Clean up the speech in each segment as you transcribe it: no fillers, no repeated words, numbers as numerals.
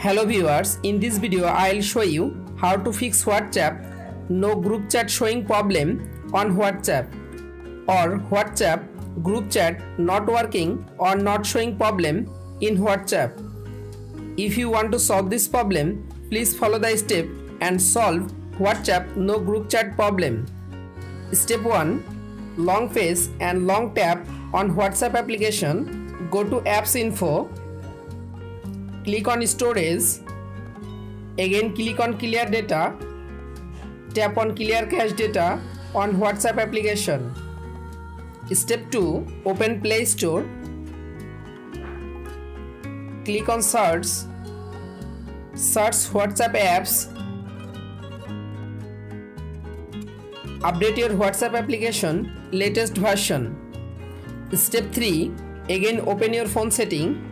Hello viewers, in this video I'll show you how to fix WhatsApp no group chat showing problem on WhatsApp or WhatsApp group chat not working or not showing problem in WhatsApp. If you want to solve this problem, please follow the step and solve WhatsApp no group chat problem. Step 1. Long press and long tap on WhatsApp application. Go to Apps Info. Click on Storage. Again click on Clear Data. Tap on Clear Cache Data on WhatsApp application. Step 2. Open Play Store. Click on Search. Search WhatsApp apps. Update your WhatsApp application latest version. Step 3. Again open your phone setting.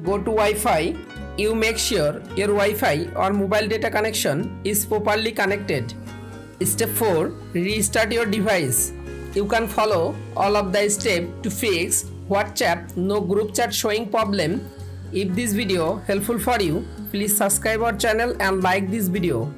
Go to Wi-Fi. You make sure your Wi-Fi or mobile data connection is properly connected. Step 4. Restart your device. You can follow all of the steps to fix WhatsApp no group chat showing problem. If this video helpful for you, please subscribe our channel and like this video.